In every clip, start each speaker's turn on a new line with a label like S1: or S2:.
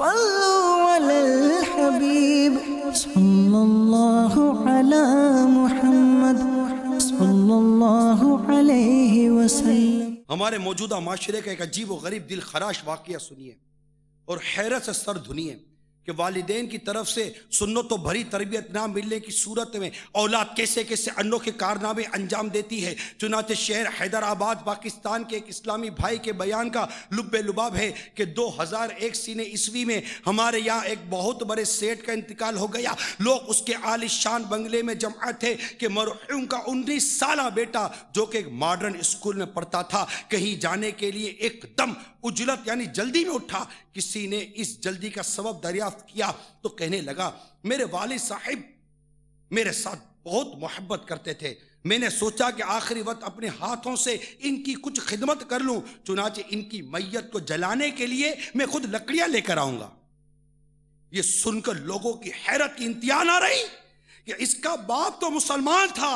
S1: सल्लु अलल हबीब सल्लल्लाहु अला मुहम्मद सल्लल्लाहु अलैहि वसल्लम।
S2: हमारे मौजूदा माशरे का एक अजीब व गरीब दिल खराश वाक़या सुनिए और हैरत से सर धुनिए कि वालिदैन की तरफ से सुन्नतों भरी तरबियत ना मिलने की सूरत में औलाद कैसे कैसे अनोखे कारनामे अंजाम देती है। चुनाचे शहर हैदराबाद पाकिस्तान के एक इस्लामी भाई के बयान का लुब्बे लुबाब है कि 2001 सीने ईस्वी में हमारे यहाँ एक बहुत बड़े सेठ का इंतकाल हो गया। लोग उसके आलिशान बंगले में जमा थे कि मरहूम का 19 साला बेटा जो कि एक मॉडर्न स्कूल में पढ़ता था कहीं जाने के लिए एकदम उजलत यानी जल्दी में उठा। किसी ने इस जल्दी का सबब दरियाफ्त किया तो कहने लगा मेरे वालिद साहिब मेरे साथ बहुत मोहब्बत करते थे। मैंने सोचा कि आखिरी वक्त अपने हाथों से इनकी कुछ खिदमत कर लूं। चुनाचे इनकी मैयत को जलाने के लिए मैं खुद लकड़ियां लेकर आऊंगा। यह सुनकर लोगों की हैरत की इंतहा ना रही कि इसका बाप तो मुसलमान था,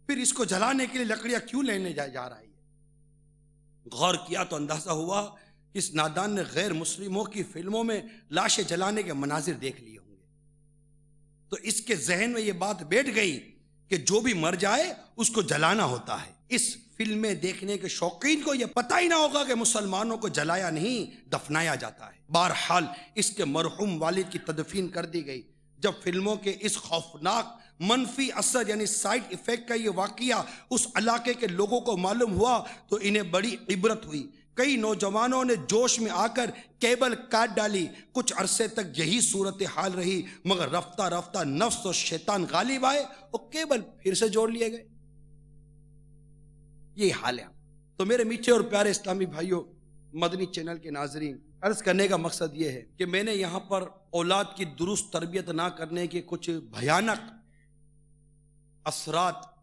S2: फिर इसको जलाने के लिए लकड़ियां क्यों लेने जा रहा है। गौर किया तो अंदाजा हुआ इस नादान ने गैर मुस्लिमों की फिल्मों में लाशें जलाने के मनाजिर देख लिए होंगे, तो इसके जहन में यह बात बैठ गई कि जो भी मर जाए उसको जलाना होता है। इस फिल्में देखने के शौकीन को यह पता ही ना होगा कि मुसलमानों को जलाया नहीं दफनाया जाता है। बहरहाल इसके मरहूम वालिद की तदफीन कर दी गई। जब फिल्मों के इस खौफनाक मनफी असर यानी साइड इफेक्ट का ये वाकया उस इलाके के लोगों को मालूम हुआ तो इन्हें बड़ी इबरत हुई। कई नौजवानों ने जोश में आकर केबल काट डाली। कुछ अरसे तक यही सूरत हाल रही, मगर रफ्ता रफ्ता नफ्स और शैतान गालिब आए और केबल फिर से जोड़ लिए गए। यही हाल है। तो मेरे मीठे और प्यारे इस्लामी भाइयों, मदनी चैनल के नाजरीन, अर्ज करने का मकसद यह है कि मैंने यहाँ पर औलाद की दुरुस्त तरबियत ना करने के कुछ भयानक असरात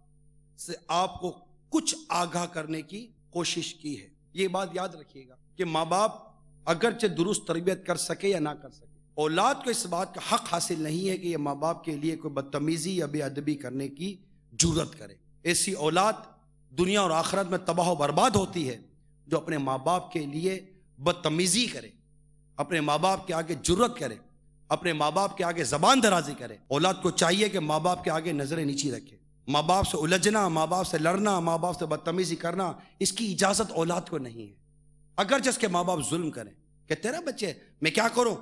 S2: से आपको कुछ आगाह करने की कोशिश की है। ये बात याद रखिएगा कि माँ बाप अगरचे दुरुस्त तरबियत कर सके या ना कर सके, औलाद को इस बात का हक हासिल नहीं है कि ये माँ बाप के लिए कोई बदतमीजी या बेअदबी करने की जुर्रत करे। ऐसी औलाद दुनिया और आखिरत में तबाह बर्बाद होती है जो अपने माँ बाप के लिए बदतमीजी करे, अपने माँ बाप के आगे जुर्रत करे, अपने माँ बाप के आगे जबान दराजी करे। औलाद को चाहिए कि माँ बाप के आगे नजरें नीची रखे। माँ बाप से उलझना, माँ बाप से लड़ना, माँ बाप से बदतमीजी करना, इसकी इजाजत औलाद को नहीं है। अगर जिसके माँ बाप जुल्म करें कि तेरा बच्चे मैं क्या करूं,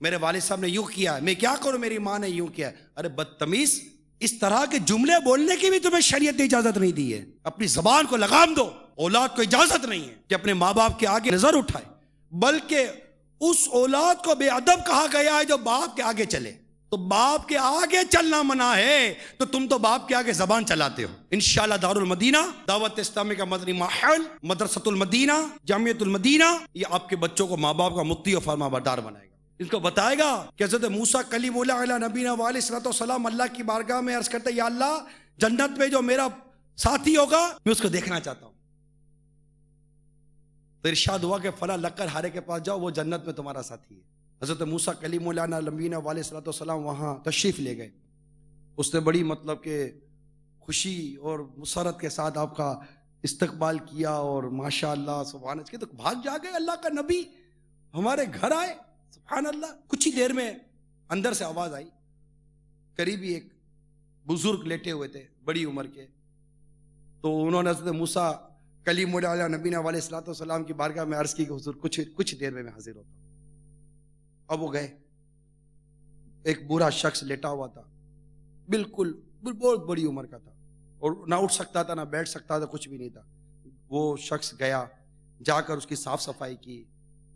S2: मेरे वालिद साहब ने यूं किया, मैं क्या करूं, मेरी माँ ने यूं किया। अरे बदतमीज, इस तरह के जुमले बोलने की भी तुम्हें शरीयत ने इजाजत नहीं दी है। अपनी जबान को लगाम दो। औलाद को इजाजत नहीं है कि अपने माँ बाप के आगे नजर उठाए, बल्कि उस औलाद को बेअदब कहा गया है जो बाप के आगे चले। तो बाप के आगे चलना मना है तो तुम तो बाप के आगे जबान चलाते हो। इंशाअल्लाह दारुल मदीना दावत इस्लामी का मदनी माहौल, मदरसतुल मदीना, जामियतुल मदीना, ये आपके बच्चों को माँ बाप का मुत्ती और फरमाबरदार बनाएगा। इनको बताएगा कि हज़रत मूसा कलीमुल्लाह अला नबीना व अलैहि सलाम अल्लाह की बारगाह में अर्ज करते, या अल्लाह जन्नत में जो मेरा साथी होगा मैं उसको देखना चाहता हूं। तो इरशाद हुआ कि फला लक्कर हारे के पास जाओ, वो जन्नत में तुम्हारा साथी है। हज़रत मूसा कलीमुल्लाह नबीना व अलैहि सलाम वहाँ तशरीफ़ ले गए। उसने बड़ी मतलब के खुशी और मुसरत के साथ आपका इस्तकबाल किया और माशाअल्लाह सुभान अल्लाह, तो भाग जा गए, अल्लाह का नबी हमारे घर आए, सुभान अल्लाह। कुछ ही देर में अंदर से आवाज़ आई, करीबी एक बुजुर्ग लेटे हुए थे बड़ी उम्र के। तो उन्होंने हज़रत मूसा कलीमुल्लाह नबीना व अलैहि सलाम की बारगाह में अर्ज़ की कि हुज़ूर कुछ देर में मैं हाजिर होता हूँ। अब वो गए। एक बूढ़ा शख्स लेटा हुआ था, बिल्कुल बहुत बड़ी उम्र का था और ना उठ सकता था ना बैठ सकता था, कुछ भी नहीं था। वो शख्स गया, जाकर उसकी साफ सफाई की,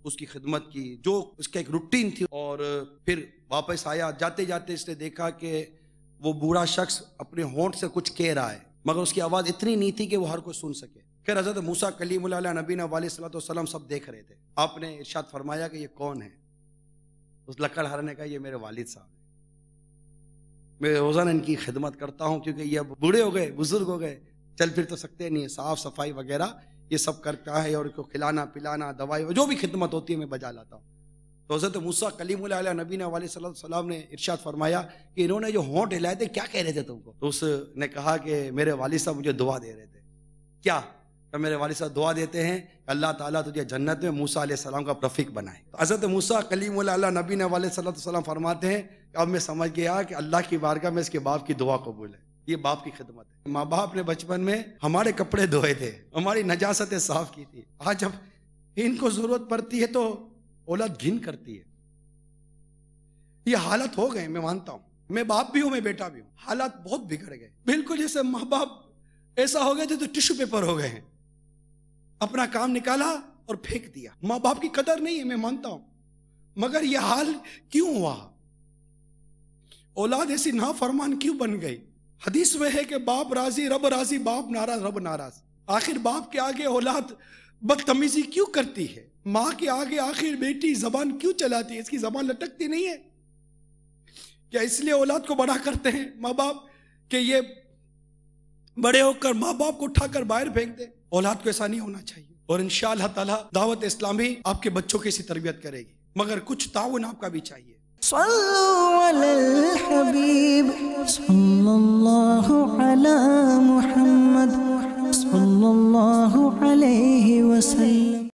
S2: उसकी खिदमत की, जो उसका एक रूटीन थी, और फिर वापस आया। जाते जाते इसने देखा कि वो बूढ़ा शख्स अपने होंठ से कुछ कह रहा है, मगर उसकी आवाज़ इतनी नहीं थी कि वो हर कोई सुन सके। फिर हज़रत मूसा कलीमुल्लाह नबीना व अलैहि सलाम सब देख रहे थे। आपने इरशाद फरमाया कि ये कौन है? उस लकड़हारे ने कहा, ये मेरे वालिद साहब हैं, मैं रोज़ाना इनकी खिदमत करता हूँ क्योंकि ये अब बूढ़े हो गए, बुजुर्ग हो गए, चल फिर तो सकते नहीं है, साफ़ सफाई वगैरह ये सब करता है और इनको खिलाना पिलाना दवाई जो भी खिदमत होती है मैं बजा लाता हूँ। तो हज़रत मूसा कलीमुल्लाह नबीना व अलैहि सलाम ने इरशाद फरमाया कि इन्होंने जो होंठ हिलाए थे क्या कह रहे थे तुमको? तो उसने कहा कि मेरे वालिद साहब मुझे दुआ दे रहे थे। क्या? तो मेरे वालिद साहब दुआ देते हैं अल्लाह ताला तुझे जन्नत में मूसा अलैहिस्सलाम का रफ़ीक बनाए। तो हज़रत मूसा कलीमुल्लाह नबी ने अलैहिस्सलाम फरमाते हैं अब मैं समझ गया कि अल्लाह की बारगाह में इसके बाप की दुआ कबूल है। ये बाप की खिदमत है। माँ बाप ने बचपन में हमारे कपड़े धोए थे, हमारी नजासतें साफ की थी। आज जब इनको जरूरत पड़ती है तो औलाद घिन करती है। ये हालत हो गए, मैं मानता हूँ, मैं बाप भी हूँ, मैं बेटा भी हूँ। हालात बहुत बिगड़ गए, बिल्कुल जैसे माँ बाप ऐसा हो गए थे तो टिश्यू पेपर हो गए हैं। अपना काम निकाला और फेंक दिया। माँ बाप की कदर नहीं है, मैं मानता हूं, मगर यह हाल क्यों हुआ? औलाद ऐसी नाफरमान क्यों बन गई? हदीस में है कि बाप राजी रब राजी, बाप नाराज रब नाराज। आखिर बाप के आगे औलाद बदतमीजी क्यों करती है? माँ के आगे आखिर बेटी जबान क्यों चलाती है? इसकी जबान लटकती नहीं है क्या? इसलिए औलाद को बड़ा करते हैं माँ बाप कि ये बड़े होकर माँ बाप को उठाकर बाहर फेंक दे। औलाद को ऐसा नहीं होना चाहिए। और इंशाअल्लाह ताला दावत इस्लामी आपके बच्चों की ऐसी तरबियत करेगी, मगर कुछ ताउन आपका भी चाहिए।
S1: सल्लल्लाहु अलल हबीब सल्लल्लाहु अला मुहम्मद सल्लल्लाहु अलैहि वसल्लम।